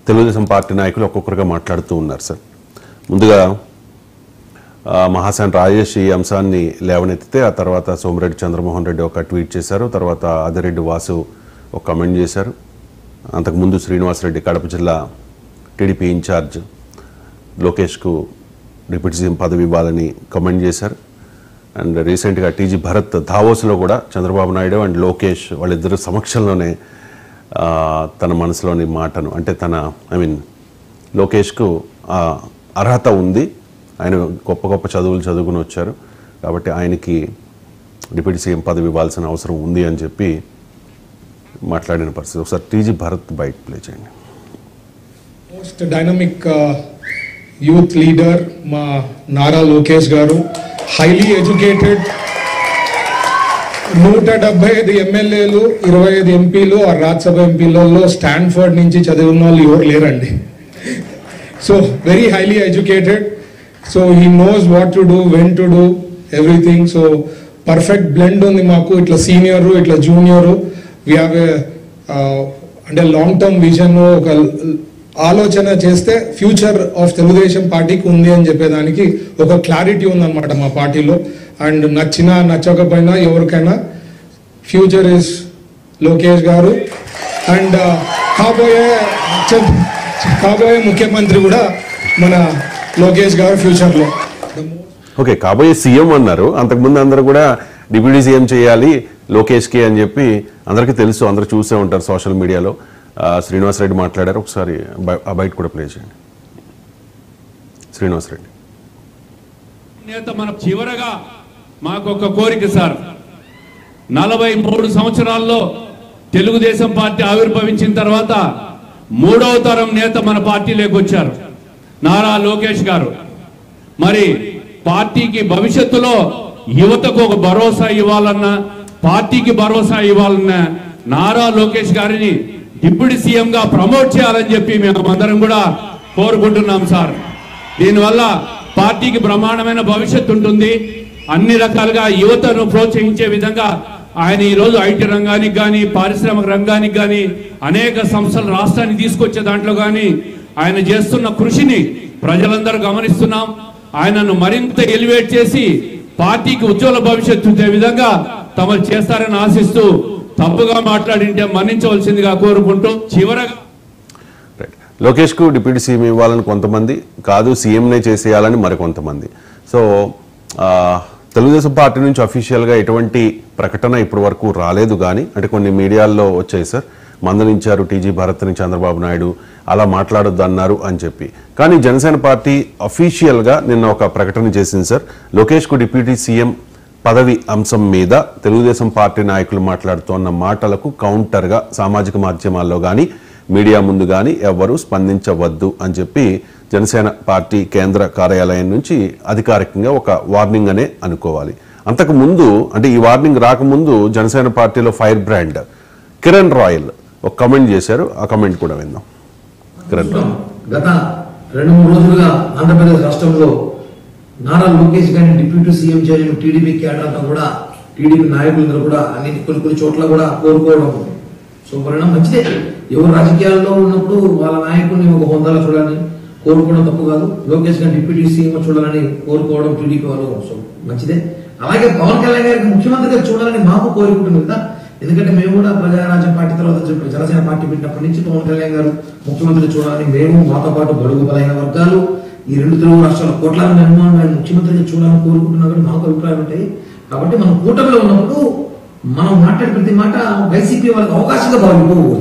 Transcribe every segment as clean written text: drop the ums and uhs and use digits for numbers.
Telugu Desam party నాయకులు ఒక్కొక్కరుగా మాట్లాడుతూ ఉన్నారు సార్. ముందుగా మహాసేన రాజేష్ ఈ అంశాన్ని లేవనెత్తితే ఆ తర్వాత సోమిరెడ్డి చంద్రమోహన్ రెడ్డి ఒక ట్వీట్ చేశారు. తర్వాత ఆదిరెడ్డి వాసు ఒక కమెంట్ చేశారు. అంతకుముందు శ్రీనివాసరెడ్డి కడప జిల్లా టీడీపీ ఇన్ఛార్జ్ లోకేష్కు డిప్యూటీ సీఎం పదవి ఇవ్వాలని కమెంట్ చేశారు. అండ్ రీసెంట్గా టీజీ భరత్ దావోస్లో కూడా చంద్రబాబు నాయుడు అండ్ లోకేష్ వాళ్ళిద్దరు సమక్షంలోనే తన మనసులోని మాటను అంటే లోకేష్కు అర్హత ఉంది, ఆయన గొప్ప గొప్ప చదువులు చదువుకుని వచ్చారు కాబట్టి ఆయనకి డిప్యూటీ సీఎం పదవి ఇవ్వాల్సిన అవసరం ఉంది అని చెప్పి మాట్లాడిన పరిస్థితి. ఒకసారి టీజీ భరత్ బైట్ ప్లే చేయండి. మోస్ట్ డైనమిక్ యూత్ లీడర్ మా నారా లోకేష్ గారు, హైలీ ఎడ్యుకేటెడ్, 175 ఎమ్మెల్యేలు 25 ఎంపీలు ఆ రాజ్యసభ ఎంపీలలో స్టాన్ఫర్డ్ నుంచి చదివిన వాళ్ళు ఎవరు లేరండి. So very highly educated, so he knows what to do, when to do everything. So perfect blend ఉంది మాకు, ఇట్లా సీనియరు ఇట్లా జూనియరు. వీ హ్యావ్ అంటే లాంగ్ టర్మ్ విజన్, ఒక ఆలోచన చేస్తే ఫ్యూచర్ ఆఫ్ తెలుగుదేశం పార్టీకి ఉంది అని చెప్పేదానికి ఒక క్లారిటీ ఉందన్నమాట మా పార్టీలో. అండ్ నచ్చినా నచ్చకపోయినా ఎవరికైనా ఫ్యూచర్ ఇస్ లోకేష్ గారు. అండ్ కాబోయే ముఖ్యమంత్రి కూడా మన లోకేష్ గారు ఫ్యూచర్లో. ఓకే, కాబోయే సీఎం అన్నారు. అంతకుముందు అందరూ కూడా డిప్యూటీ సీఎం చేయాలి లోకేష్కి అని చెప్పి అందరికీ తెలుసు, అందరూ చూసే ఉంటారు సోషల్ మీడియాలో. శ్రీనివాసరెడ్డి మాట్లాడారు, ఒకసారి ఆ బయట కూడా ప్లే చేయండి. శ్రీనివాసరెడ్డి నేత మన చివరగా మాకు ఒక కోరిక సార్, 43 సంవత్సరాల్లో తెలుగుదేశం పార్టీ ఆవిర్భవించిన తర్వాత 3వ తరం నేత మన పార్టీలోకి వచ్చారు నారా లోకేష్ గారు. మరి పార్టీకి భవిష్యత్తులో యువతకు ఒక భరోసా ఇవ్వాలన్నా, పార్టీకి భరోసా ఇవ్వాలన్నా నారా లోకేష్ గారిని డిప్యూటీ సీఎం గా ప్రమోట్ చేయాలని చెప్పి మేము అందరం కూడా కోరుకుంటున్నాం సార్. దీనివల్ల పార్టీకి బ్రహ్మాండమైన భవిష్యత్తు ఉంటుంది. అన్ని రకాలుగా యువతను ప్రోత్సహించే విధంగా ఆయన ఈరోజు ఐటీ రంగానికి కానీ, పారిశ్రామిక రంగానికి కానీ, అనేక సంస్థలు రాష్ట్రానికి తీసుకొచ్చే దాంట్లో కానీ ఆయన చేస్తున్న కృషిని ప్రజలందరూ గమనిస్తున్నాం. ఆయనను మరింత ఎలివేట్ చేసి పార్టీకి ఉజ్వల భవిష్యత్తు ఉండే విధంగా తమరు చేస్తారని ఆశిస్తూ, తప్పుగా మాట్లాడింటే మన్నించవలసిందిగా కోరుకుంటూ చివరగా లోకేష్ కు డిప్యూటీ సీఎం ఇవ్వాలని కొంతమంది, కాదు సీఎంనే చేసేయాలని మరికొంతమంది. సో తెలుగుదేశం పార్టీ నుంచి అఫీషియల్గా ఎటువంటి ప్రకటన ఇప్పటి వరకు రాలేదు, కానీ అంటే కొన్ని మీడియాల్లో వచ్చాయి సార్, మందలించారు టీజీ భరత్ని చంద్రబాబు నాయుడు, అలా మాట్లాడొద్దు అన్నారు అని చెప్పి. కానీ జనసేన పార్టీ అఫీషియల్గా నిన్న ఒక ప్రకటన చేసింది సార్. లోకేష్కు డిప్యూటీ సీఎం పదవి అంశం మీద తెలుగుదేశం పార్టీ నాయకులు మాట్లాడుతున్న మాటలకు కౌంటర్గా సామాజిక మాధ్యమాల్లో కానీ మీడియా ముందు కానీ ఎవరు స్పందించవద్దు అని చెప్పి జనసేన పార్టీ కేంద్ర కార్యాలయం నుంచి అధికారికంగా ఒక వార్నింగ్ అనే అనుకోవాలి. అంతకు ముందు అంటే ఈ వార్నింగ్ రాకముందు జనసేన పార్టీలో ఫైర్ బ్రాండ్ కిరణ్ రాయల్ ఒక కమెంట్ చేశారు, ఆ కమెంట్ కూడా విందాం. కిరణ్ రాయల్ గత 2-3 రోజులుగా ఆంధ్రప్రదేశ్ రాష్ట్రంలో నారా లోకేష్ గారిని డిప్యూటీ సీఎం చేయాలని టీడీపీ క్యాడర్ అంతా కూడా, టీడీపీ నాయకులందరూ కూడా కొన్ని చోట్ల కూడా కోరుకోవడం శుభ్రంగా మంచిదే. ఎవరు రాజకీయాల్లో ఉన్నప్పుడు వాళ్ళ నాయకుడిని ఒక హోదాలో చూడాలని కోరుకోవడం తప్పు కాదు. లోకేష్ గారిని డిప్యూటీ సీఎం చూడాలని కోరుకోవడం టీడీపీ వాళ్ళు మంచిదే. అలాగే పవన్ కళ్యాణ్ గారికి ముఖ్యమంత్రిగా చూడాలని మాకు కోరుకుంటుంది కదా. ఎందుకంటే మేము కూడా ప్రజారాజ్యం పార్టీ తర్వాత జనసేన పార్టీ పెట్టినప్పటి నుంచి పవన్ కళ్యాణ్ గారు ముఖ్యమంత్రి చూడాలని మేము, మాతో పాటు బడుగు బలైన వర్గాలు, ఈ 2 తెలుగు రాష్ట్రాల కోట్లాది నిర్మాణం ఆయన ముఖ్యమంత్రిగా చూడాలని కోరుకుంటున్నా కూడా మాకు అభిప్రాయం ఉంటాయి. కాబట్టి మనం కూటమిలో ఉన్నప్పుడు మనం మాట్లాడే ప్రతి మాట వైసీపీ వాళ్ళకి అవకాశంగా భావిపోకూడదు.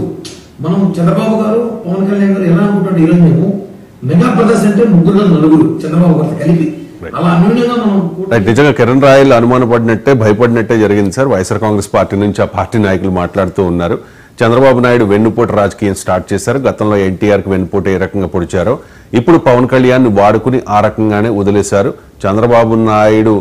మనం చంద్రబాబు గారు, పవన్ కళ్యాణ్ గారు ఎలా అనుకుంటారు, ఈరోజు మేము మెగా బ్రదర్స్ అంటే 3-4 చంద్రబాబు గారితో కలిపి అలా అన్యూన్యంగా మనం నిజంగా కిరణ్ రాయల్ అనుమానపడినట్టే భయపడినట్టే జరిగింది సార్. వైఎస్ఆర్ కాంగ్రెస్ పార్టీ నుంచి ఆ పార్టీ నాయకులు మాట్లాడుతూ ఉన్నారు. చంద్రబాబు నాయుడు వెన్నుపోటు రాజకీయం స్టార్ట్ చేశారు. గతంలో ఎన్టీఆర్కి వెన్నుపోటు ఏ రకంగా పొడిచారో ఇప్పుడు పవన్ కళ్యాణ్ వాడుకుని ఆ రకంగానే వదిలేశారు. చంద్రబాబు నాయుడు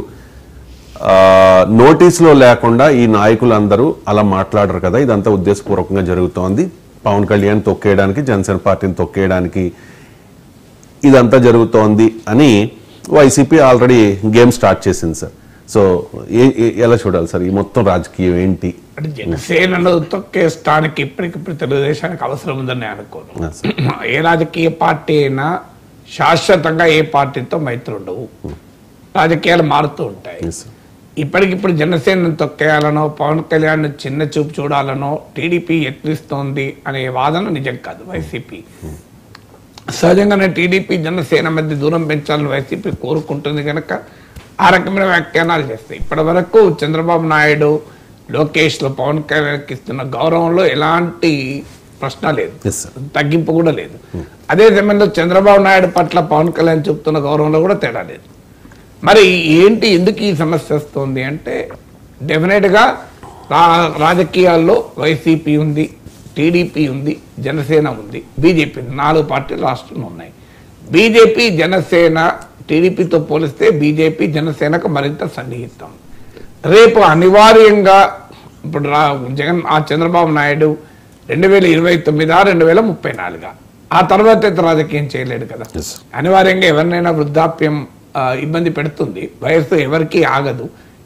నోటీసులో లేకుండా ఈ నాయకులందరూ అలా మాట్లాడరు కదా, ఇదంతా ఉద్దేశపూర్వకంగా జరుగుతోంది. పవన్ కళ్యాణ్ తొక్కేయడానికి, జనసేన పార్టీని తొక్కేయడానికి ఇదంతా జరుగుతోంది అని వైసీపీ ఆల్రెడీ గేమ్ స్టార్ట్ చేసింది సార్. సో ఎలా చూడాలి సార్ ఈ మొత్తం రాజకీయం ఏంటి? అంటే జనసేనను తొక్కేస్తానికి ఇప్పటికిప్పుడు తెలుగుదేశానికి అవసరం ఉందని నేను అనుకోను. ఏ రాజకీయ పార్టీ అయినా శాశ్వతంగా ఏ పార్టీతో మైత్రి ఉండవు, రాజకీయాలు మారుతూ ఉంటాయి. ఇప్పటికిప్పుడు జనసేనను తొక్కేయాలనో పవన్ కళ్యాణ్ చిన్న చూపు చూడాలనో టీడీపీ యత్నిస్తోంది అనే వాదన నిజం కాదు. వైసీపీ సహజంగానే టీడీపీ జనసేన మధ్య దూరం పెంచాలని వైసీపీ కోరుకుంటుంది కనుక ఆ రకమైన వ్యాఖ్యానాలు చేస్తాయి. ఇప్పటి వరకు చంద్రబాబు నాయుడు లోకేష్లో పవన్ కళ్యాణ్కి ఇస్తున్న గౌరవంలో ఎలాంటి ప్రశ్న లేదు, తగ్గింపు కూడా లేదు. అదే సమయంలో చంద్రబాబు నాయుడు పట్ల పవన్ కళ్యాణ్ చూపుతున్న గౌరవంలో కూడా తేడా లేదు. మరి ఏంటి, ఎందుకు ఈ సమస్య వస్తుంది అంటే డెఫినెట్గా రాజకీయాల్లో వైసీపీ ఉంది, టీడీపీ ఉంది, జనసేన ఉంది, బీజేపీ ఉంది. 4 పార్టీలు రాష్ట్రంలో ఉన్నాయి. బీజేపీ జనసేన టీడీపీతో పోలిస్తే బీజేపీ జనసేనకు మరింత సన్నిహితం. రేపు అనివార్యంగా ఇప్పుడు చంద్రబాబు నాయుడు 2029 2034 ఆ తర్వాత రాజకీయం చేయలేడు కదా. అనివార్యంగా ఎవరినైనా వృద్ధాప్యం ఇబ్బంది పెడుతుంది, వయస్సు ఎవరికి ఆగదు,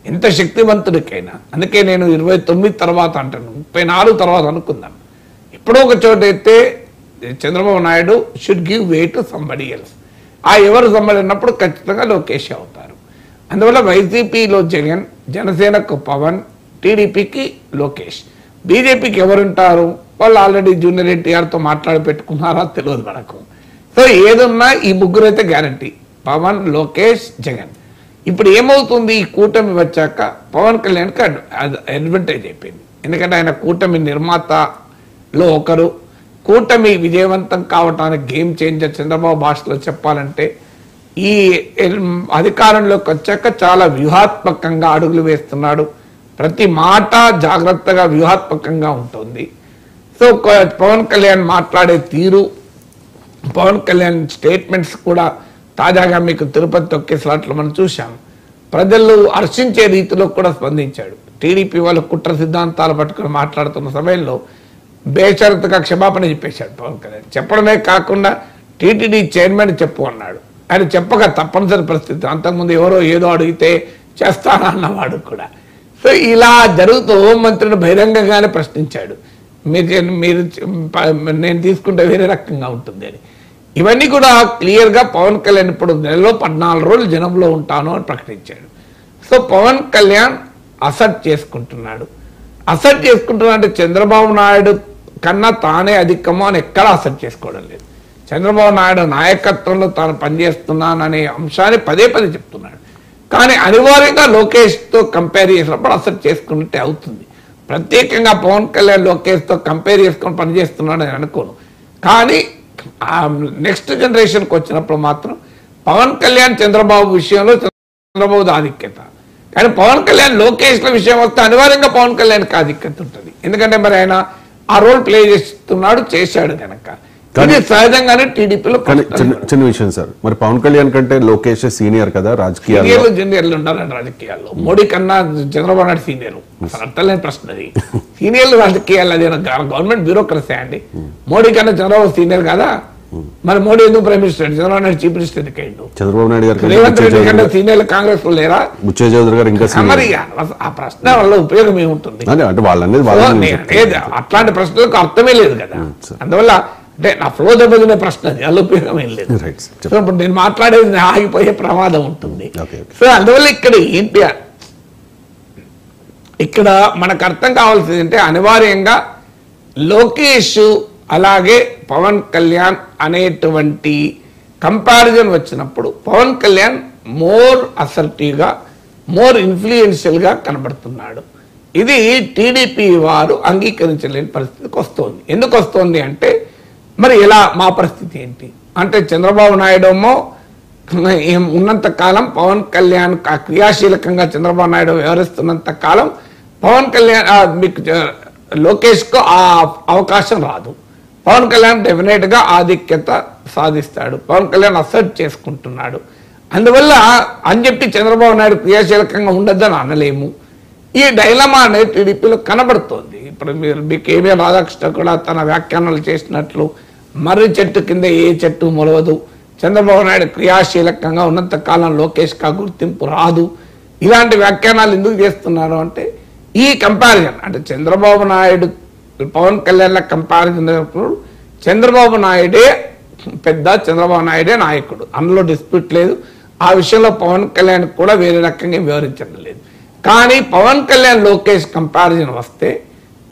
ఎంత శక్తివంతుడికైనా. అందుకే నేను 29 తర్వాత అంటాను, 34 తర్వాత అనుకుందాం. ఎప్పుడో ఒక చోట అయితే Chandrababu Naidu should give way to somebody else. ఆ ఎవరు సంబడినప్పుడు ఖచ్చితంగా లోకేష్ అవుతారు. అందువల్ల వైసీపీలో జగన్, జనసేనకు పవన్, టీడీపీకి లోకేష్, బీజేపీకి ఎవరుంటారు? వాళ్ళు ఆల్రెడీ జూనియర్ ఎన్టీఆర్తో మాట్లాడి పెట్టుకున్నారా తెలియదు మనకు. సో ఏదున్నా ఈ ముగ్గురు అయితే గ్యారంటీ, పవన్, లోకేష్, జగన్. ఇప్పుడు ఏమవుతుంది, ఈ కూటమి వచ్చాక పవన్ కళ్యాణ్కి అడ్వాంటేజ్ అయిపోయింది. ఎందుకంటే ఆయన కూటమి నిర్మాతలో ఒకరు. కూటమి విజయవంతం కావటానికి గేమ్ చేంజర్ చంద్రబాబు భాషలో చెప్పాలంటే ఈ అధికారంలోకి వచ్చాక చాలా వ్యూహాత్మకంగా అడుగులు వేస్తున్నాడు. ప్రతి మాట జాగ్రత్తగా వ్యూహాత్మకంగా ఉంటుంది. సో పవన్ కళ్యాణ్ మాట్లాడే తీరు, పవన్ కళ్యాణ్ స్టేట్మెంట్స్ కూడా తాజాగా మీకు తిరుపతి తొక్కే స్లాట్లో మనం చూసాం. ప్రజలు హర్షించే రీతిలో కూడా స్పందించాడు. టీడీపీ వాళ్ళు కుట్ర సిద్ధాంతాలు పట్టుకుని మాట్లాడుతున్న సమయంలో బేషరతుగా క్షమాపణ చెప్పేశాడు పవన్ కళ్యాణ్. చెప్పడమే కాకుండా టీటీడీ చైర్మన్ చెప్పు అన్నాడు. ఆయన చెప్పక తప్పనిసరి పరిస్థితి. అంతకుముందు ఎవరో ఏదో అడిగితే చేస్తానా అన్నవాడు కూడా. సో ఇలా జరుగుతూ హోంమంత్రిని బహిరంగంగానే ప్రశ్నించాడు, మీరు నేను తీసుకుంటే వేరే రకంగా ఉంటుంది అని. ఇవన్నీ కూడా క్లియర్గా పవన్ కళ్యాణ్ ఇప్పుడు నెలలో 14 రోజులు జనంలో ఉంటాను అని ప్రకటించాడు. సో పవన్ కళ్యాణ్ అసెట్ చేసుకుంటున్నాడు. అసెట్ చేసుకుంటున్నా అంటే చంద్రబాబు నాయుడు కన్నా తానే అధికమో అని ఎక్కడా అసెట్ చేసుకోవడం లేదు. చంద్రబాబు నాయుడు నాయకత్వంలో తాను పనిచేస్తున్నాననే అంశాన్ని పదే చెప్తున్నాడు. కానీ అనివార్యంగా లోకేష్తో కంపేర్ చేసినప్పుడు అసెట్ చేసుకున్నట్టే అవుతుంది. ప్రత్యేకంగా పవన్ కళ్యాణ్ లోకేష్తో కంపేర్ చేసుకొని పనిచేస్తున్నాడు అని అనుకోను. కానీ నెక్స్ట్ జనరేషన్కి వచ్చినప్పుడు మాత్రం పవన్ కళ్యాణ్ చంద్రబాబు విషయంలో చంద్రబాబు ఆధిక్యత, కానీ పవన్ కళ్యాణ్ లోకేష్ల విషయం వస్తే అనివార్యంగా పవన్ కళ్యాణ్కి ఆధిక్యత ఉంటుంది. ఎందుకంటే మరి ఆయన ఆ రోల్ ప్లే చేస్తున్నాడు, చేశాడు కనుక. ఇది సహజంగానే టీడీపీలో చిన్న విషయం సార్. మరి పవన్ కళ్యాణ్ కంటే లోకేష్ సీనియర్ కదా రాజకీయాల్లో, జూనియర్లు ఉండాలని రాజకీయాల్లో. మోడీ కన్నా చంద్రబాబు నాయుడు సీనియర్, అసలు అర్థలేని ప్రశ్న అది. సీనియర్లు రాజకీయాలు అది గవర్నమెంట్ బ్యూరోక్రసీ అండి. మోడీ కన్నా చంద్రబాబు సీనియర్ కదా, మరి మోడీ ఎందుకు prime minister, Chandrababu Naidu chief minister ఎందుకైండు? చంద్రబాబు నాయుడు గారు, రేవంత్ రెడ్డి కంటే సీనియర్లు కాంగ్రెస్ లో లేరా? బుచ్చయ్య చౌదరి గారు ఇంకా మరి ఆ ప్రశ్న వల్ల ఉపయోగం ఏముంటుంది? అంటే వాళ్ళనేది అట్లాంటి ప్రశ్నలకు అర్థమే లేదు కదా. అందువల్ల అంటే నా ఫ్లో దెబ్బతినే ప్రశ్న అది, అల్ల ఉపయోగం ఏం లేదు. సో ఇప్పుడు నేను మాట్లాడేది ఆగిపోయే ప్రమాదం ఉంటుంది. సో అందువల్ల ఇక్కడ ఏంటి, ఇక్కడ మనకు అర్థం కావాల్సింది అంటే అనివార్యంగా లోకేష్ అలాగే పవన్ కళ్యాణ్ అనేటువంటి కంపారిజన్ వచ్చినప్పుడు పవన్ కళ్యాణ్ మోర్ అసర్టివ్గా, మోర్ ఇన్ఫ్లుయెన్షియల్గా కనబడుతున్నాడు. ఇది టీడీపీ వారు అంగీకరించలేని పరిస్థితికి వస్తుంది. ఎందుకు వస్తుంది అంటే మరి ఎలా, మా పరిస్థితి ఏంటి అంటే చంద్రబాబు నాయుడు ఏమో ఉన్నంత కాలం పవన్ కళ్యాణ్ క్రియాశీలకంగా చంద్రబాబు నాయుడు వ్యవహరిస్తున్నంత కాలం పవన్ కళ్యాణ్ మీకు లోకేష్కు ఆ అవకాశం రాదు. పవన్ కళ్యాణ్ డెఫినెట్గా ఆధిక్యత సాధిస్తాడు. పవన్ కళ్యాణ్ అసెట్ చేసుకుంటున్నాడు. అందువల్ల అని చెప్పి చంద్రబాబు నాయుడు క్రియాశీలకంగా ఉండొద్దని అనలేము. ఈ డైలమా అనేది టీడీపీలో కనబడుతోంది. ఇప్పుడు మీరు కేవీఆర్ రాధాకృష్ణ కూడా తన వ్యాఖ్యానాలు చేసినట్లు మర్రి చెట్టు కింద ఏ చెట్టు మొలవదు, చంద్రబాబు నాయుడు క్రియాశీలకంగా ఉన్నంత కాలం లోకేష్గా గుర్తింపు రాదు, ఇలాంటి వ్యాఖ్యానాలు ఎందుకు చేస్తున్నారు అంటే ఈ కంపారిజన్ అంటే చంద్రబాబు నాయుడు పవన్ కళ్యాణ్ కంపారిజన్ చంద్రబాబు నాయుడే పెద్ద, చంద్రబాబు నాయుడే నాయకుడు, అందులో డిస్ప్యూట్ లేదు. ఆ విషయంలో పవన్ కళ్యాణ్ కూడా వేరే రకంగా వివరించడం లేదు. కానీ పవన్ కళ్యాణ్ లోకేష్ కంపారిజన్ వస్తే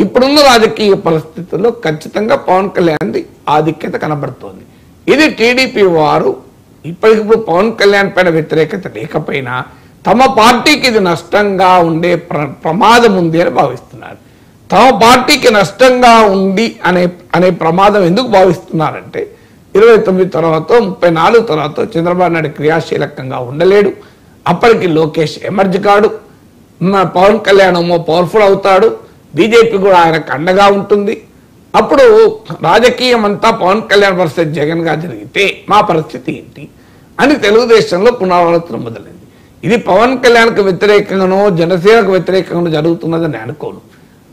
ఇప్పుడున్న రాజకీయ పరిస్థితుల్లో ఖచ్చితంగా పవన్ కళ్యాణ్ది ఆధిక్యత కనబడుతోంది. ఇది టీడీపీ వారు ఇప్పటికిప్పుడు పవన్ కళ్యాణ్ పైన వ్యతిరేకత లేకపోయినా తమ పార్టీకి ఇది నష్టంగా ఉండే ప్రమాదం ఉంది అని భావిస్తున్నారు. తమ పార్టీకి నష్టంగా ఉంది అనే ప్రమాదం ఎందుకు భావిస్తున్నారంటే 29 తర్వాత 34 తర్వాత చంద్రబాబు నాయుడు క్రియాశీలకంగా ఉండలేడు. అప్పటికి లోకేష్ ఎమర్జ్ కాడు, పవన్ కళ్యాణ్ పవర్ఫుల్ అవుతాడు, బీజేపీ కూడా ఆయనకు అండగా ఉంటుంది. అప్పుడు రాజకీయం అంతా పవన్ కళ్యాణ్ వర్సెస్ జగన్ గా జరిగితే మా పరిస్థితి ఏంటి అని తెలుగుదేశంలో పునరావృతం మొదలైంది. ఇది పవన్ కళ్యాణ్కు వ్యతిరేకంగానో జనసేనకు వ్యతిరేకంగానో జరుగుతున్నదని అనుకోను.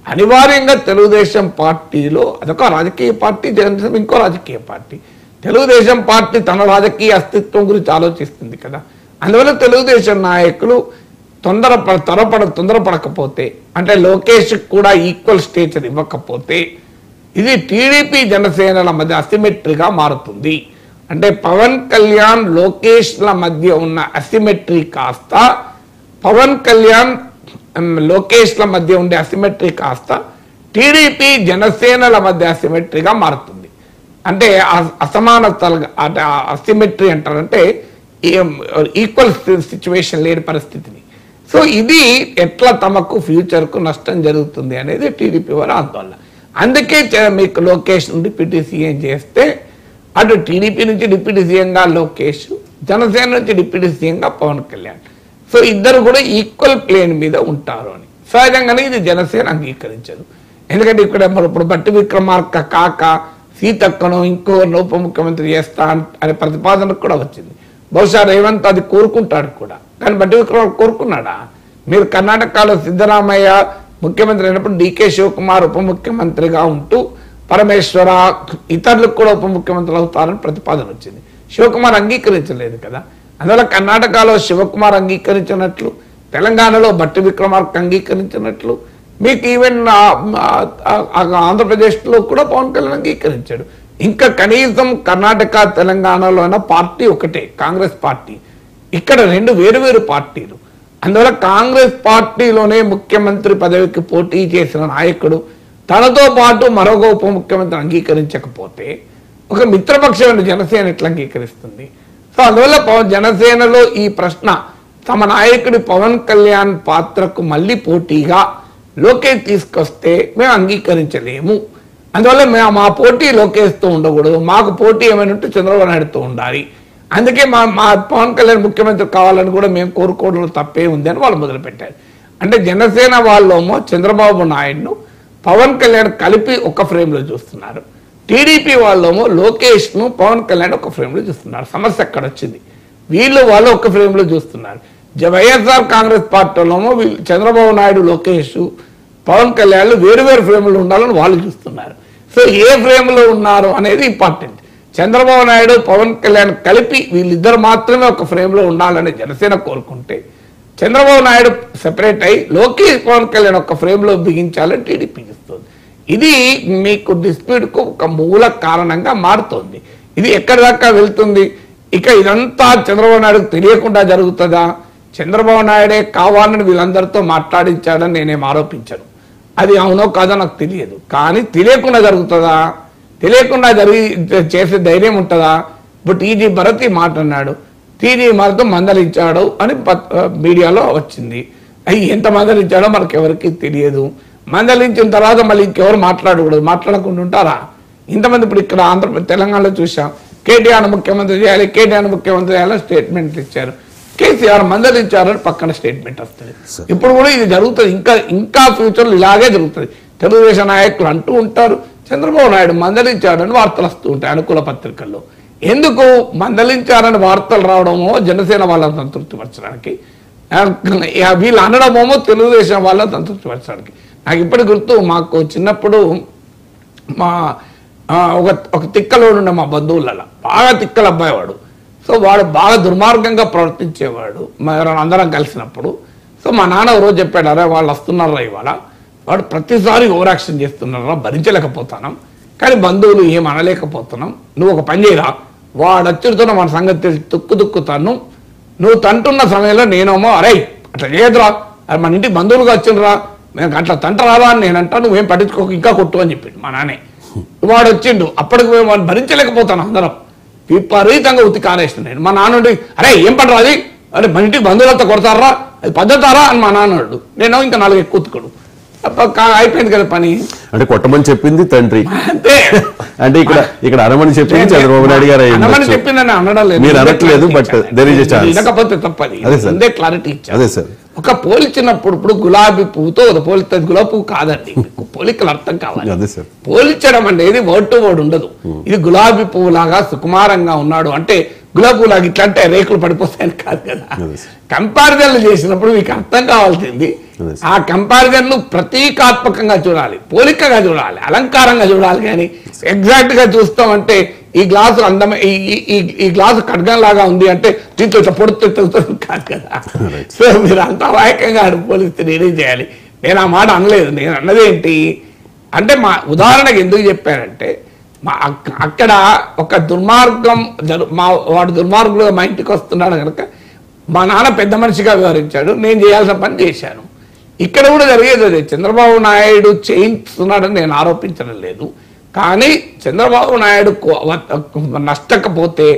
అనివార్యంగా తెలుగుదేశం పార్టీలో అదొక రాజకీయ పార్టీ, జనసేన ఇంకో రాజకీయ పార్టీ. తెలుగుదేశం పార్టీ తన రాజకీయ అస్తిత్వం గురించి ఆలోచిస్తుంది కదా. అందువల్ల తెలుగుదేశం నాయకులు తొందరపడకపోతే అంటే లోకేష్ కూడా ఈక్వల్ స్టేచర్ ఇవ్వకపోతే ఇది టీడీపీ జనసేనల మధ్య అసిమెట్రీగా మారుతుంది. అంటే పవన్ కళ్యాణ్ లోకేష్ల మధ్య ఉన్న అసిమెట్రీ కాస్త పవన్ కళ్యాణ్ లోకేష్ల మధ్య ఉండే అసిమెట్రీ కాస్త టీడీపీ జనసేనల మధ్య అసిమెట్రీగా మారుతుంది. అంటే అసమానతలు అంటే అసిమెట్రీ అంటారంటే ఈక్వల్ సిచ్యువేషన్ లేని పరిస్థితిని. సో ఇది ఎట్లా తమకు ఫ్యూచర్కు నష్టం జరుగుతుంది అనేది టీడీపీ వారి ఆందోళన. అందుకే మీకు లోకేష్ డిప్యూటీ సీఎం చేస్తే అటు టీడీపీ నుంచి డిప్యూటీ సీఎంగా లోకేష్, జనసేన నుంచి డిప్యూటీ సీఎంగా పవన్ కళ్యాణ్. సో ఇద్దరు కూడా ఈక్వల్ ప్లేన్ మీద ఉంటారు అని సహజంగానే ఇది జనసేన అంగీకరించదు. ఎందుకంటే ఇక్కడ ఇప్పుడు బట్టి విక్రమార్క కాక సీతక్కను ఇంకో ఉప ముఖ్యమంత్రి చేస్తా అనే ప్రతిపాదన కూడా వచ్చింది. బహుశా రేవంత్ అది కోరుకుంటాడు కూడా, కానీ బట్టి విక్రమార్క కోరుకున్నాడా? మీరు కర్ణాటకలో సిద్ధరామయ్య ముఖ్యమంత్రి అయినప్పుడు డీకే శివకుమార్ ఉప ముఖ్యమంత్రిగా ఉంటూ పరమేశ్వర ఇతరులకు కూడా ఉప ముఖ్యమంత్రులు అవుతారని ప్రతిపాదన వచ్చింది. శివకుమార్ అంగీకరించలేదు కదా. అందువల్ల కర్ణాటకలో శివకుమార్ అంగీకరించినట్లు, తెలంగాణలో బట్టి విక్రమార్క అంగీకరించినట్లు, మీకు ఈవెన్ ఆంధ్రప్రదేశ్లో కూడా పవన్ కళ్యాణ్ అంగీకరించాడు. ఇంకా కనీసం కర్ణాటక తెలంగాణలో అయినా పార్టీ ఒకటే, కాంగ్రెస్ పార్టీ. ఇక్కడ రెండు వేరు పార్టీలు. అందువల్ల కాంగ్రెస్ పార్టీలోనే ముఖ్యమంత్రి పదవికి పోటీ చేసిన నాయకుడు తనతో పాటు మరొక ఉప ముఖ్యమంత్రి అంగీకరించకపోతే ఒక మిత్రపక్షమైన జనసేన ఎట్లా అంగీకరిస్తుంది? సో అందువల్ల జనసేనలో ఈ ప్రశ్న తమ నాయకుడి పవన్ కళ్యాణ్ పాత్రకు మళ్ళీ పోటీగా లోకేష్ తీసుకొస్తే మేము అంగీకరించలేము. అందువల్ల మా పోటీ లోకేష్తో ఉండకూడదు, మాకు పోటీ ఏమైనా ఉంటే చంద్రబాబు నాయుడుతో ఉండాలి. అందుకే మా పవన్ కళ్యాణ్ ముఖ్యమంత్రి కావాలని కూడా మేము కోరుకోవడంలో తప్పే ఉంది అని వాళ్ళు మొదలుపెట్టారు. అంటే జనసేన వాళ్ళేమో చంద్రబాబు నాయుడును పవన్ కళ్యాణ్ కలిపి ఒక ఫ్రేమ్లో చూస్తున్నారు, టీడీపీ వాళ్ళేమో లోకేష్ను పవన్ కళ్యాణ్ ఒక ఫ్రేమ్లో చూస్తున్నారు. సమస్య ఎక్కడ వచ్చింది? వాళ్ళు ఒక ఫ్రేమ్లో చూస్తున్నారు. వైఎస్ఆర్ కాంగ్రెస్ పార్టీలోమో చంద్రబాబు నాయుడు లోకేష్ పవన్ కళ్యాణ్ వేరు ఫ్రేమ్లో ఉండాలని వాళ్ళు చూస్తున్నారు. సో ఏ ఫ్రేమ్లో ఉన్నారు అనేది ఇంపార్టెంట్. చంద్రబాబు నాయుడు పవన్ కళ్యాణ్ కలిపి వీళ్ళిద్దరు మాత్రమే ఒక ఫ్రేమ్లో ఉండాలని జనసేన కోరుకుంటే, చంద్రబాబు నాయుడు సెపరేట్ అయి లోకేష్ పవన్ కళ్యాణ్ ఒక ఫ్రేమ్లో బిగించాలని టీడీపీ ఇస్తుంది. ఇది మీకు డిస్ప్యూట్కు ఒక మూల కారణంగా మారుతోంది. ఇది ఎక్కడి దాకా వెళ్తుంది? ఇక ఇదంతా చంద్రబాబు నాయుడుకు తెలియకుండా జరుగుతుందా? చంద్రబాబు నాయుడే కావాలని వీళ్ళందరితో మాట్లాడించాడని నేనేం ఆరోపించాను. అది అవునో కాదో నాకు తెలియదు. కానీ తెలియకుండా జరుగుతుందా? తెలియకుండా చేసే ధైర్యం ఉంటుందా? ఇప్పుడు టీజీ భరత్ ఈ మాట అన్నాడు, టీజీ భరత్ మందలించాడు అని మీడియాలో వచ్చింది. అవి ఎంత మందలించాడో మనకు ఎవరికి తెలియదు. మందలించిన తర్వాత మళ్ళీ ఇంకెవరు మాట్లాడకూడదు, మాట్లాడకుండా ఉంటారా? ఇంతమంది ఇప్పుడు ఇక్కడ తెలంగాణలో చూసాం, కేటీఆర్ ముఖ్యమంత్రి చేయాలి, కేటీఆర్ ముఖ్యమంత్రి చేయాలని స్టేట్మెంట్ ఇచ్చారు. కేసీఆర్ మందలించారని పక్కన స్టేట్మెంట్ వస్తుంది. ఇప్పుడు కూడా ఇది జరుగుతుంది, ఇంకా ఫ్యూచర్లో ఇలాగే జరుగుతుంది. తెలుగుదేశం నాయకులు అంటూ ఉంటారు చంద్రబాబు నాయుడు మందలించాడని వార్తలు వస్తూ ఉంటాయి అనుకూల పత్రికల్లో. ఎందుకు మందలించారని వార్తలు రావడమో జనసేన వాళ్ళని సంతృప్తిపరచడానికి, వీళ్ళు అనడమేమో తెలుగుదేశం వాళ్ళని సంతృప్తిపరచడానికి. నాకు ఇప్పటి గుర్తు, మాకు చిన్నప్పుడు ఒక తిక్కలోడు ఉండే మా బంధువులలో, బాగా తిక్కల అబ్బాయి వాడు. సో వాడు బాగా దుర్మార్గంగా ప్రవర్తించేవాడు అందరం కలిసినప్పుడు. సో మా నాన్న రోజు చెప్పాడు, అరే వాళ్ళు వస్తున్నారా ఇవాళ, వాడు ప్రతిసారి ఓవర్ యాక్షన్ చేస్తున్నారా, భరించలేకపోతున్నాం, కానీ బంధువులు ఏం అనలేకపోతున్నాం, నువ్వు ఒక పని చేయరా, వాడు వచ్చుడుతున్న మన సంగతి తెలిసి తుక్కు తన్ను, నువ్వు తంటున్న సమయంలో నేనేమో అరే అట్లా చేయదురా, అది మన ఇంటికి బంధువులుగా వచ్చిండ్రా, మేము అట్లా తంటరాదా అని నేనంటా, నువ్వేం పట్టించుకోక ఇంకా కొట్టు అని చెప్పిండు మా నాన్నే. వాడు వచ్చిండు, అప్పటికి మేము వాడిని భరించలేకపోతాను, అందరం విపరీతంగా ఉత్తి కారేస్తున్నాడు. మా నాన్నుడి అరే ఏం పడరా అది, అరే మన ఇంటికి బంధువులతో కొడతారా, అది పద్ధతారా అని మా నాన్నడు. నేను ఇంకా 4 ఎక్కువ ఉతుకుడు, అయిపోయింది కదా పని. అంటే కొట్టమని చెప్పింది తండ్రి, అంతే. అంటే ఇక్కడ అనమని చెప్పింది చంద్రబాబు నాయుడు గారు. అనమని చెప్పిందని అనడం లేదు, మీరు అనట్లేదు, but there is a chance. వినకపోతే తప్పది, ముందే క్లారిటీ ఇచ్చారు. అదే సార్, ఒక పోల్చినప్పుడు ఇప్పుడు గులాబీ పువ్వుతో పోలిస్తే గులాబీ పువ్వు కాదండి, పోలికలు అర్థం కావాలి. అదే సార్, పోల్చడం అనేది వర్డ్ టు వర్డ్ ఉండదు. ఇది గులాబీ పువ్వు లాగా సుకుమారంగా ఉన్నాడు అంటే గులాబీ పువ్వు లాగా ఇట్లా అంటే రేకులు పడిపోతాయని కాదు కదా. కంపారిజన్లు చేసినప్పుడు మీకు అర్థం కావాల్సింది ఆ కంపారిజన్ ను ప్రతీకాత్మకంగా చూడాలి, పోలికగా చూడాలి, అలంకారంగా చూడాలి. కానీ ఎగ్జాక్ట్ గా చూస్తామంటే ఈ గ్లాసు అందమే ఈ గ్లాసు ఖడ్గం లాగా ఉంది అంటే దీంతో ఇట్లా పొడుతుంది కాదు కదా. సో మీరు అంత వాయకంగా పోలిస్తే నేనేం చేయాలి? నేను ఆ మాట అనలేదు. నేను అన్నదేంటి అంటే మా ఉదాహరణకు ఎందుకు చెప్పానంటే మా అక్కడ ఒక దుర్మార్గం వాడు దుర్మార్గులుగా మా ఇంటికి వస్తున్నాడు కనుక మా నాన్న పెద్ద మనిషిగా వ్యవహరించాడు, నేను చేయాల్సిన పని చేశాను. ఇక్కడ కూడా జరిగేది అదే. చంద్రబాబు నాయుడు చేయిస్తున్నాడని నేను ఆరోపించడం లేదు, కానీ చంద్రబాబు నాయుడు నష్టకపోతే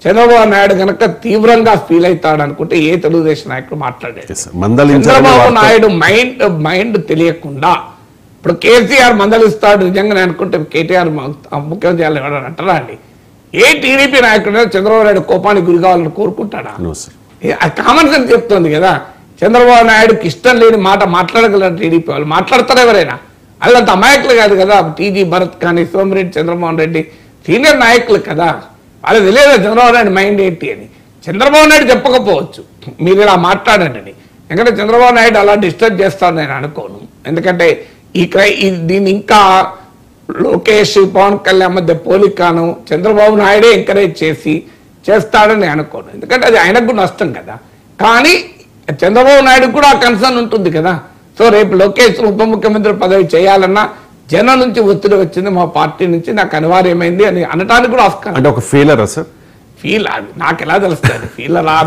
చంద్రబాబు నాయుడు కనుక తీవ్రంగా ఫీల్ అవుతాడు అనుకుంటే ఏ తెలుగుదేశం నాయకుడు మాట్లాడాడు? చంద్రబాబు నాయుడు మైండ్ తెలియకుండా ఇప్పుడు కేసీఆర్ మందలిస్తాడు నిజంగా అనుకుంటే కేటీఆర్ ముఖ్యమంత్రి ఎవరైనా అంటారా అండి? ఏ టీడీపీ నాయకుడు చంద్రబాబు నాయుడు కోపానికి గురి కావాలని కోరుకుంటాడా? కామన్ సెన్స్ చెప్తుంది కదా. చంద్రబాబు నాయుడుకి ఇష్టం లేని మాట మాట్లాడగలరు టీడీపీ వాళ్ళు, మాట్లాడతారు ఎవరైనా. వాళ్ళంత అమాయకులు కాదు కదా. టీజీ భరత్ కానీ సోమిరెడ్డి చంద్రమోహన్ రెడ్డి సీనియర్ నాయకులు కదా, వాళ్ళకి తెలియదు చంద్రబాబు నాయుడు మైండ్ ఏంటి అని. చంద్రబాబు నాయుడు చెప్పకపోవచ్చు మీరు ఇలా మాట్లాడండి అని, ఎందుకంటే చంద్రబాబు నాయుడు అలా డిస్టర్బ్ చేస్తాను నేను అనుకోను. ఎందుకంటే దీన్ని ఇంకా లోకేష్ పవన్ కళ్యాణ్ మధ్య పోలికను చంద్రబాబు నాయుడే ఎంకరేజ్ చేస్తాడని అనుకోను, ఎందుకంటే అది ఆయనకు కూడా నష్టం కదా. కానీ చంద్రబాబు నాయుడు కూడా ఆ కన్సర్న్ ఉంటుంది కదా. సో రేపు లోకేష్ ఉప ముఖ్యమంత్రి పదవి చేయాలన్నా జనం నుంచి ఒత్తిడి వచ్చింది, మా పార్టీ నుంచి నాకు అనివార్యమైంది అని అనడానికి కూడా ఆస్కారం. అంటే ఒక ఫీలరా సార్? ఫీల్ నాకు ఎలా తెలుస్తుంది ఫీలరా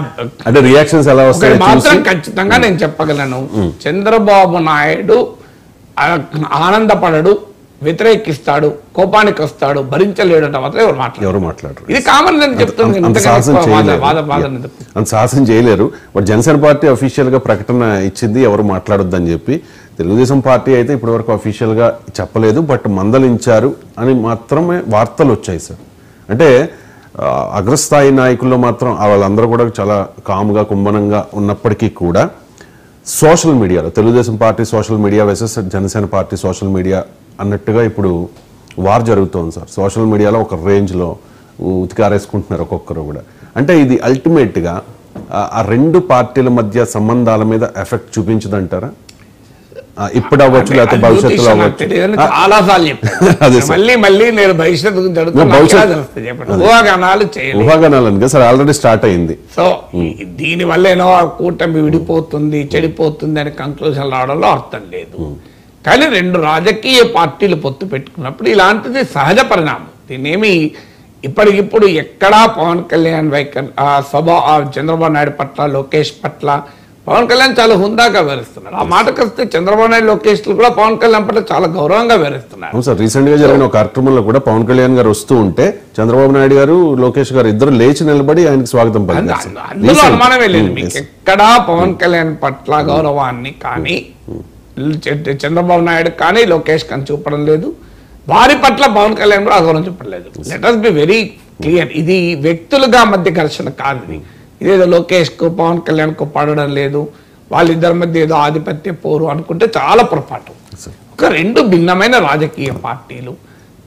అంటే రియాక్షన్స్ ఎలా వస్తాయి మాత్రం ఖచ్చితంగా నేను చెప్పగలను. చంద్రబాబు నాయుడు ఆనందపడడు, వ్యతిరేకిస్తాడు, కోపానికి వస్తాడు, భరించలేడు అంటే మాత్రం ఎవరు మాట్లాడరు. ఇది కామన్ అని చెప్తుంది. అంత సాహసం చేయలేరు. బట్ జనసేన పార్టీ అఫీషియల్ గా ప్రకటన ఇచ్చింది ఎవరు మాట్లాడొద్దని చెప్పి. తెలుగుదేశం పార్టీ అయితే ఇప్పటి వరకు అఫీషియల్ గా చెప్పలేదు, బట్ మందలించారు అని మాత్రమే వార్తలు వచ్చాయి సార్. అంటే అగ్రస్థాయి నాయకుల్లో మాత్రం వాళ్ళందరూ కూడా చాలా కామ్గా కుంభనంగా ఉన్నప్పటికీ కూడా సోషల్ మీడియాలో Telugu Desam party social media versus Janasena party social media అన్నట్టుగా ఇప్పుడు వార్ జరుగుతోంది సార్. సోషల్ మీడియాలో ఒక రేంజ్లో ఉతికారేసుకుంటున్నారు ఒక్కొక్కరు కూడా. అంటే ఇది అల్టిమేట్గా ఆ రెండు పార్టీల మధ్య సంబంధాల మీద ఎఫెక్ట్ చూపించదంటారా? ఇప్పుడు అవ్వచ్చు, లేకపోతే భవిష్యత్తులో అవ్వచ్చు. చాలా సార్లు చెప్పాను, మళ్ళీ నేను ఊహాగానాలు సార్ ఆల్రెడీ స్టార్ట్ అయింది. సో దీని వల్ల ఏమో కూటమి విడిపోతుంది, చెడిపోతుంది అని కంక్లూజన్ రావడంలో అర్థం లేదు. కానీ రెండు రాజకీయ పార్టీలు పొత్తు పెట్టుకున్నప్పుడు ఇలాంటిది సహజ పరిణామం. దీన్నేమి ఇప్పటికిప్పుడు ఎక్కడా పవన్ కళ్యాణ్ చంద్రబాబు నాయుడు పట్ల, లోకేష్ పట్ల పవన్ కళ్యాణ్ చాలా హుందాగా వివరిస్తున్నారు. ఆ మాటకు వస్తే చంద్రబాబు నాయుడు, లోకేష్ కూడా పవన్ కళ్యాణ్ పట్ల చాలా గౌరవంగా వివరిస్తున్నారు. సార్ రీసెంట్ గా జరిగిన ఒక కార్యక్రమంలో కూడా పవన్ కళ్యాణ్ గారు వస్తూ ఉంటే చంద్రబాబు నాయుడు గారు, లోకేష్ గారు ఇద్దరు లేచి నిలబడి ఆయనకు స్వాగతం పలికారు. అందులో అనుమానమే లేదు. మీకు ఎక్కడా పవన్ కళ్యాణ్ పట్ల గౌరవాన్ని కానీ చంద్రబాబు నాయుడు కానీ లోకేష్ కానీ చూపడం లేదు. వారి పట్ల పవన్ కళ్యాణ్ కూడా అగౌరవం చూపలేదు. Let us be very clear. ఇది వ్యక్తులుగా మధ్య ఘర్షణ కాదు. ఇదేదో లోకేష్ కు పవన్ కళ్యాణ్ కు పడడం లేదు, వాళ్ళిద్దరి మధ్య ఏదో ఆధిపత్య పోరు అనుకుంటే చాలా పొరపాటు. ఒక రెండు భిన్నమైన రాజకీయ పార్టీలు,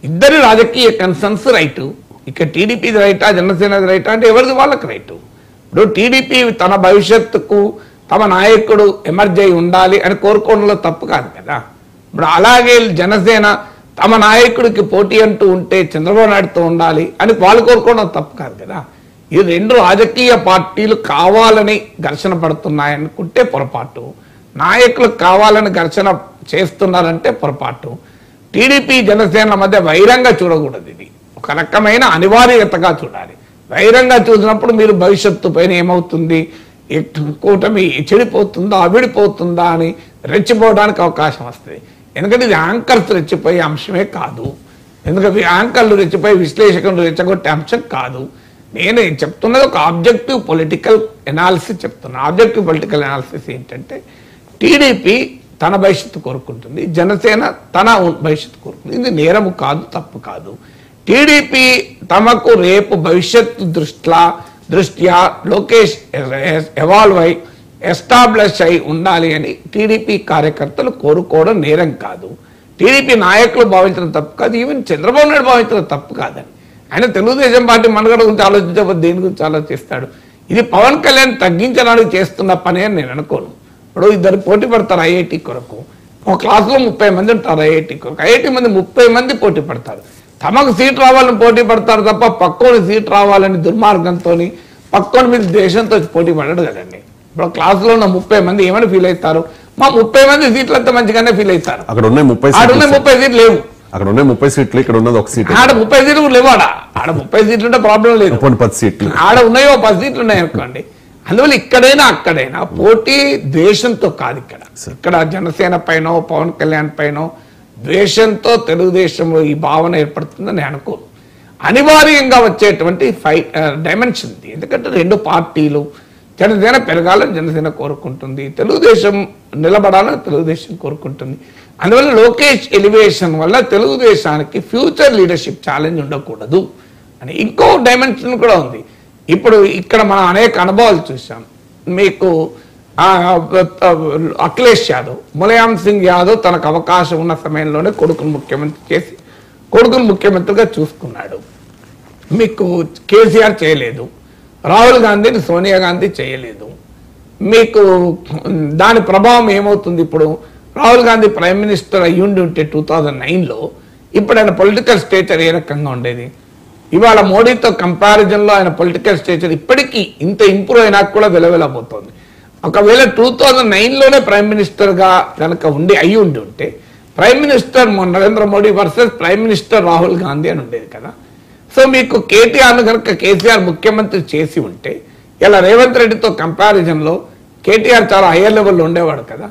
ఇద్దరి రాజకీయ కన్సర్న్స్ రైటు. ఇక టీడీపీది రైటా, జనసేనది రైటా అంటే ఎవరిది వాళ్ళకి రైటు. ఇప్పుడు టీడీపీ తన భవిష్యత్తుకు తమ నాయకుడు ఎమర్జ్ అయి ఉండాలి అని కోరుకోవడంలో తప్పు కాదు కదా. ఇప్పుడు అలాగే జనసేన తమ నాయకుడికి పోటీ అంటూ ఉంటే చంద్రబాబు నాయుడుతో ఉండాలి అని వాళ్ళు కోరుకోవడం తప్పు కాదు కదా. ఈ రెండు రాజకీయ పార్టీలు కావాలని ఘర్షణ పడుతున్నాయనుకుంటే పొరపాటు, నాయకులు కావాలని ఘర్షణ చేస్తున్నారంటే పొరపాటు. టీడీపీ జనసేన మధ్య వైరంగా చూడకూడదు, ఇది ఒక రకమైన అనివార్యతగా చూడాలి. వైరంగా చూసినప్పుడు మీరు భవిష్యత్తు పైన ఏమవుతుంది, కూటమి చెడిపోతుందా విడిపోతుందా అని రెచ్చిపోవడానికి అవకాశం వస్తుంది. ఎందుకంటే ఇది యాంకర్స్ రెచ్చిపోయే అంశమే కాదు, ఎందుకంటే యాంకర్లు రెచ్చిపోయి విశ్లేషకులు రెచ్చగొట్టే అంశం కాదు. నేను చెప్తున్నది ఒక ఆబ్జెక్టివ్ పొలిటికల్ ఎనాలిసిస్ చెప్తున్నా. ఆబ్జెక్టివ్ పొలిటికల్ ఎనాలిసిస్ ఏంటంటే టీడీపీ తన భవిష్యత్తు కోరుకుంటుంది, జనసేన తన భవిష్యత్తు కోరుకుంటుంది. ఇది నేరము కాదు, తప్పు కాదు. టీడీపీ తమకు రేపు భవిష్యత్తు దృష్ట్యా లోకేష్ ఎవాల్వ్ అయి ఎస్టాబ్లిష్ అయి ఉండాలి అని టీడీపీ కార్యకర్తలు కోరుకోవడం నేరం కాదు. టీడీపీ నాయకులు భావించడం తప్పు కాదు, ఈవెన్ చంద్రబాబు నాయుడు భావించడం తప్పు కాదని. ఆయన తెలుగుదేశం పార్టీ మనుగడ గురించి ఆలోచించకపోతే దేని గురించి ఆలోచిస్తాడు? ఇది పవన్ కళ్యాణ్ తగ్గించడానికి చేస్తున్న పని అని నేను అనుకోను. ఇప్పుడు ఇద్దరు పోటీ పడతారు ఐఐటి కొరకు, ఒక క్లాసులో 30 మంది ఉంటారు ఐఐటి కొరకు. ఐఐటి మంది 30 మంది పోటీ పడతారు, తమకు సీట్ రావాలని పోటీ పడతారు తప్ప పక్కోని సీట్ రావాలని దుర్మార్గంతో పక్కోని మీద దేశంతో పోటీ పడడు కదండి. ఇప్పుడు క్లాసులో ఉన్న 30 మంది ఏమని ఫీల్ అవుతారు? మా 30 మంది సీట్లంతా మంచిగానే ఫీల్ అవుతారు. అక్కడ ఉన్నాయి 30 సీట్లు లేవు, అక్కడ ఉన్నాయి 30 సీట్లు, ఇక్కడ ఉన్నది ఒక సీట్. ఆడ 30 సీట్లు లేవు, ఆడ 30 సీట్లు ఉంటే ప్రాబ్లం లేదు, 10 సీట్లు ఆడ ఉన్నాయో 10 సీట్లు ఉన్నాయి అనుకోండి. అందువల్ల ఇక్కడైనా అక్కడైనా పోటీ ద్వేషంతో కాదు. ఇక్కడ జనసేన పైన పవన్ కళ్యాణ్ పైన ద్వేషంతో తెలుగుదేశంలో ఈ భావన ఏర్పడుతుందని అనుకోను. అనివార్యంగా వచ్చేటువంటి డైమెన్షన్ ఇది. ఎందుకంటే రెండు పార్టీలు, జనసేన పెరగాలని జనసేన కోరుకుంటుంది, తెలుగుదేశం నిలబడాలని తెలుగుదేశం కోరుకుంటుంది. అందువల్ల లోకేష్ ఎలివేషన్ వల్ల తెలుగుదేశానికి ఫ్యూచర్ లీడర్షిప్ ఛాలెంజ్ ఉండకూడదు అని ఇంకో డైమెన్షన్ కూడా ఉంది. ఇప్పుడు ఇక్కడ మనం అనేక అనుభవాలు చూసాం. మీకు అఖిలేష్ యాదవ్, ములాయం సింగ్ యాదవ్ తనకు అవకాశం ఉన్న సమయంలోనే కొడుకును ముఖ్యమంత్రి చేసి కొడుకును ముఖ్యమంత్రిగా చూసుకున్నాడు. మీకు కేసీఆర్ చేయలేదు, రాహుల్ గాంధీని సోనియా గాంధీ చేయలేదు. మీకు దాని ప్రభావం ఏమవుతుంది? ఇప్పుడు రాహుల్ గాంధీ ప్రైమ్ మినిస్టర్ అయ్యుండి ఉంటే 2009లో ఇప్పుడు ఆయన పొలిటికల్ స్టేచర్ ఏ రకంగా ఉండేది? ఇవాళ మోడీతో కంపారిజన్లో ఆయన పొలిటికల్ స్టేచర్ ఇప్పటికీ ఇంత ఇంప్రూవ్ అయినా కూడా వెలవెలబోతోంది. ఒకవేళ 2009లోనే ప్రైమ్ మినిస్టర్గా కనుక అయ్యి ఉంటే prime minister Narendra Modi versus prime minister Rahul Gandhi అని ఉండేది కదా. సో మీకు కేటీఆర్ను కనుక కేసీఆర్ ముఖ్యమంత్రి చేసి ఉంటే ఇలా రేవంత్ రెడ్డితో కంపారిజన్లో కేటీఆర్ చాలా హయ్యర్ లెవెల్లో ఉండేవాడు కదా.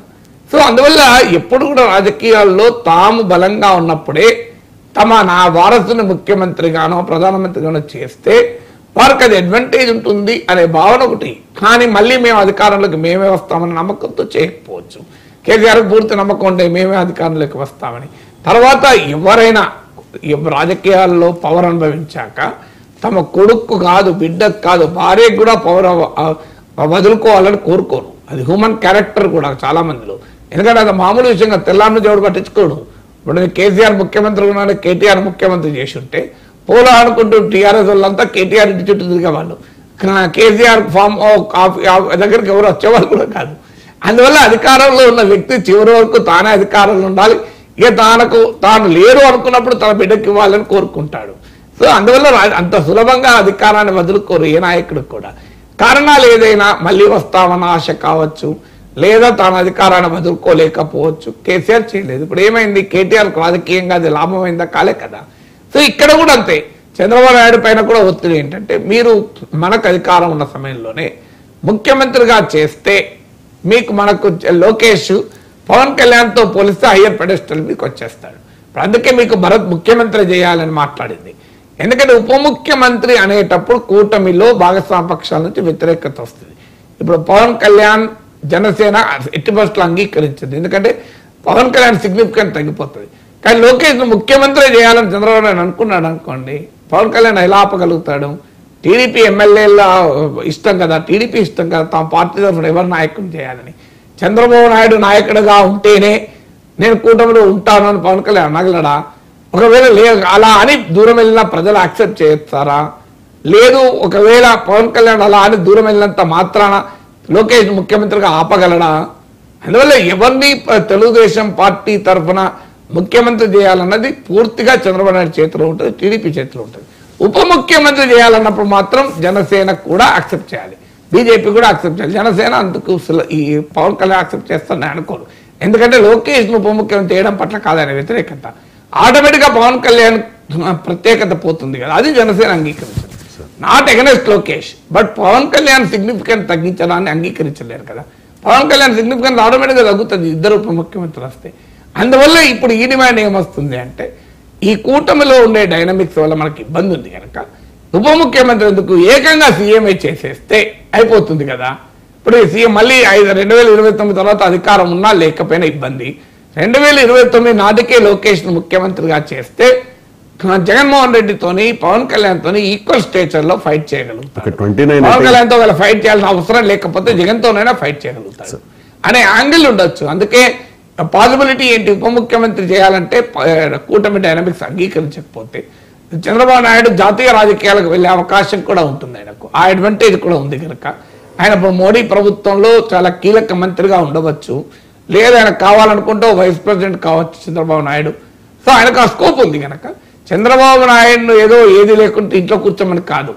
సో అందువల్ల ఎప్పుడు కూడా రాజకీయాల్లో తాము బలంగా ఉన్నప్పుడే నా వారసుని ముఖ్యమంత్రిగానో ప్రధానమంత్రిగానో చేస్తే వారికి అది అడ్వాంటేజ్ ఉంటుంది అనే భావన ఒకటి. కానీ మళ్ళీ మేము అధికారంలోకి మేమే వస్తామని నమ్మకంతో చేయకపోవచ్చు. కేసీఆర్కి పూర్తి నమ్మకం ఉంటే మేమే అధికారంలోకి వస్తామని. తర్వాత ఎవరైనా రాజకీయాల్లో పవర్ అనుభవించాక తమ కొడుకు కాదు, బిడ్డకు కాదు, భార్యకు కూడా పవర్ వదులుకోవాలని కోరుకోరు. అది హ్యూమన్ క్యారెక్టర్ కూడా చాలా మందిలో. ఎందుకంటే అది మామూలు విషయంగా తెల్లారిని దేవుడు పట్టించుకోడు. ఇప్పుడు కేసీఆర్ ముఖ్యమంత్రి ఉన్నాడు, కేటీఆర్ ముఖ్యమంత్రి చేసి ఉంటే పోలా అనుకుంటూ టీఆర్ఎస్ వాళ్ళంతా కేటీఆర్ ఇంటి చుట్టూ తిరిగేవాళ్ళు. కేసీఆర్ ఫామ్ దగ్గరికి ఎవరు వచ్చేవాళ్ళు కూడా కాదు. అందువల్ల అధికారంలో ఉన్న వ్యక్తి చివరి వరకు తానే అధికారంలో ఉండాలి. ఇక తాను లేరు అనుకున్నప్పుడు తన బిడ్డకి ఇవ్వాలని కోరుకుంటాడు. సో అందువల్ల అంత సులభంగా అధికారాన్ని వదులుకోరు ఏ నాయకుడు కూడా. కారణాలు ఏదైనా మళ్ళీ వస్తామన్న ఆశ కావచ్చు, లేదా తాను అధికారాన్ని వదులుకోలేకపోవచ్చు. కేసీఆర్ చేయలేదు. ఇప్పుడు ఏమైంది? కేటీఆర్కు రాజకీయంగా అది లాభమైందా? కాలే కదా. సో ఇక్కడ కూడా అంతే. చంద్రబాబు నాయుడు పైన కూడా ఒత్తిడి ఏంటంటే మీరు మనకు అధికారం ఉన్న సమయంలోనే ముఖ్యమంత్రిగా చేస్తే మనకు లోకేష్ పవన్ కళ్యాణ్తో పోలిస్తే హయ్యర్ పెడెస్టల్ మీకు వచ్చేస్తాడు. అందుకే మీకు భరత్ ముఖ్యమంత్రి చేయాలని మాట్లాడింది. ఎందుకంటే ఉప ముఖ్యమంత్రి అనేటప్పుడు కూటమిలో భాగస్వామ్య పక్షాల నుంచి వ్యతిరేకత వస్తుంది. ఇప్పుడు పవన్ కళ్యాణ్ జనసేన ఎట్టి బస్సులు అంగీకరించింది, ఎందుకంటే పవన్ కళ్యాణ్ సిగ్నిఫికెంట్ తగ్గిపోతుంది. కానీ లోకేష్ను ముఖ్యమంత్రి చేయాలని చంద్రబాబు నాయుడు అనుకున్నాడు అనుకోండి, పవన్ కళ్యాణ్ ఎలా ఆపగలుగుతాడు? టీడీపీ ఎమ్మెల్యేల ఇష్టం కదా, టీడీపీ ఇష్టం కదా తమ పార్టీ తరఫున ఎవరు నాయకుని చేయాలని. చంద్రబాబు నాయుడు నాయకుడిగా ఉంటేనే నేను కూటమిలో ఉంటాను అని పవన్ కళ్యాణ్ అనగలడా? ఒకవేళ అలా అని దూరం వెళ్ళినా ప్రజలు యాక్సెప్ట్ చేస్తారా? లేదు. ఒకవేళ పవన్ కళ్యాణ్ అలా అని దూరం వెళ్ళినంత మాత్రాన లోకేష్ ముఖ్యమంత్రిగా ఆపగలడా? అందువల్ల ఎవరిని తెలుగుదేశం పార్టీ తరఫున ముఖ్యమంత్రి చేయాలన్నది పూర్తిగా చంద్రబాబు నాయుడు చేతిలో ఉంటుంది, టీడీపీ చేతిలో ఉంటుంది. ఉప ముఖ్యమంత్రి చేయాలన్నప్పుడు మాత్రం జనసేన కూడా యాక్సెప్ట్ చేయాలి, బీజేపీ కూడా యాక్సెప్ట్ చేయాలి. జనసేన అందుకు ఈ పవన్ కళ్యాణ్ యాక్సెప్ట్ చేస్తానని అనుకోరు. ఎందుకంటే లోకేష్ ఉప ముఖ్యమంత్రి చేయడం పట్ల కాదని వ్యతిరేకత, ఆటోమేటిక్గా పవన్ కళ్యాణ్ ప్రత్యేకత పోతుంది కదా, అది జనసేన అంగీకరించదు. Not against Lokesh, but Pavan Kalyan significant తగ్గించడాన్ని అంగీకరించలేరు కదా. పవన్ కళ్యాణ్ సిగ్నిఫికెంట్ ఆటోమేటిక్గా తగ్గుతుంది ఇద్దరు ఉప ముఖ్యమంత్రులు వస్తే. అందువల్ల ఇప్పుడు ఈ డిమాండ్ ఏమొస్తుంది అంటే, ఈ కూటమిలో ఉండే డైనమిక్స్ వల్ల మనకి ఇబ్బంది ఉంది కనుక ఉప ముఖ్యమంత్రి ఎందుకు ఏకంగా సీఎంఏ చేసేస్తే అయిపోతుంది కదా. ఇప్పుడు సీఎం మళ్ళీ 2029 తర్వాత అధికారం ఉన్నా లేకపోయినా ఇబ్బంది. 2029 నాటికే లోకేష్ ముఖ్యమంత్రిగా చేస్తే జగన్మోహన్ రెడ్డితోని పవన్ కళ్యాణ్ తోని ఈక్వల్ స్టేచర్ లో ఫైట్ చేయగలుగుతారు. పవన్ కళ్యాణ్ తో ఫైట్ చేయాల్సిన అవసరం లేకపోతే జగన్ తోనైనా ఫైట్ చేయగలుగుతారు అనే యాంగిల్ ఉండొచ్చు. అందుకే పాసిబిలిటీ ఏంటి, ఉప ముఖ్యమంత్రి చేయాలంటే కూటమి డైనమిక్స్ అంగీకరించకపోతే చంద్రబాబు నాయుడు జాతీయ రాజకీయాలకు వెళ్ళే అవకాశం కూడా ఉంటుంది. ఆయనకు ఆ అడ్వాంటేజ్ కూడా ఉంది కనుక ఆయన మోడీ ప్రభుత్వంలో చాలా కీలక మంత్రిగా ఉండవచ్చు, లేదా ఆయన కావాలనుకుంటే వైస్ ప్రెసిడెంట్ కావచ్చు చంద్రబాబు నాయుడు. సో ఆయనకు ఆ స్కోప్ ఉంది కనుక చంద్రబాబు నాయుడును ఏదో ఏది లేకుంటే ఇంట్లో కూర్చోమని కాదు,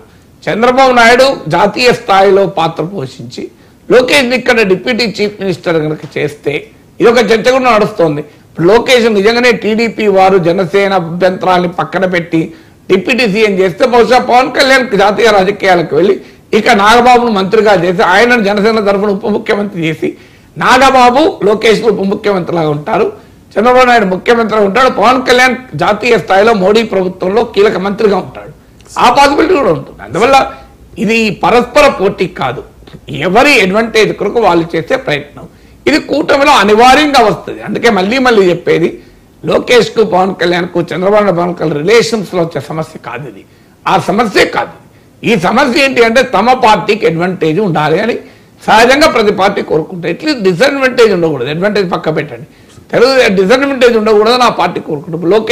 చంద్రబాబు నాయుడు జాతీయ స్థాయిలో పాత్ర పోషించి లోకేష్ ఇక్కడ డిప్యూటీ చీఫ్ మినిస్టర్ కనుక చేస్తే ఇది ఒక చర్చ కూడా నడుస్తోంది. లోకేష్ నిజంగానే టీడీపీ వారు జనసేన అభ్యంతరాన్ని పక్కన పెట్టి డిప్యూటీ సీఎం చేస్తే బహుశా పవన్ కళ్యాణ్ జాతీయ రాజకీయాలకు వెళ్ళి ఇక నాగబాబును మంత్రిగా చేసి ఆయనను జనసేన తరఫున ఉప ముఖ్యమంత్రి చేసి నాగబాబు లోకేష్ ఉప ముఖ్యమంత్రిలాగా ఉంటారు, చంద్రబాబు నాయుడు ముఖ్యమంత్రిగా ఉంటాడు, పవన్ కళ్యాణ్ జాతీయ స్థాయిలో మోడీ ప్రభుత్వంలో కీలక మంత్రిగా ఉంటాడు. ఆ పాసిబిలిటీ కూడా ఉంటుంది. అందువల్ల ఇది పరస్పర పోటీ కాదు, ఎవరి అడ్వాంటేజ్ కొరకు వాళ్ళు చేసే ప్రయత్నం. ఇది కూటమిలో అనివార్యంగా వస్తుంది. అందుకే మళ్ళీ మళ్ళీ చెప్పేది, లోకేష్ కు పవన్ కళ్యాణ్ కు చంద్రబాబు నాయుడు పవన్ కళ్యాణ్ రిలేషన్స్ లో వచ్చే సమస్య కాదు ఇది, ఆ సమస్య కాదు. ఈ సమస్య ఏంటి అంటే తమ పార్టీకి అడ్వాంటేజ్ ఉండాలి అని సహజంగా ప్రతి పార్టీ కోరుకుంటారు. ఎట్లీస్ట్ డిసడ్వాంటేజ్ ఉండకూడదు, అడ్వాంటేజ్ పక్క పెట్టండి, తెలుగు డిసడ్వాంటేజ్ ఉండకూడదు నా పార్టీ కోరుకుంటారు. లోకేష్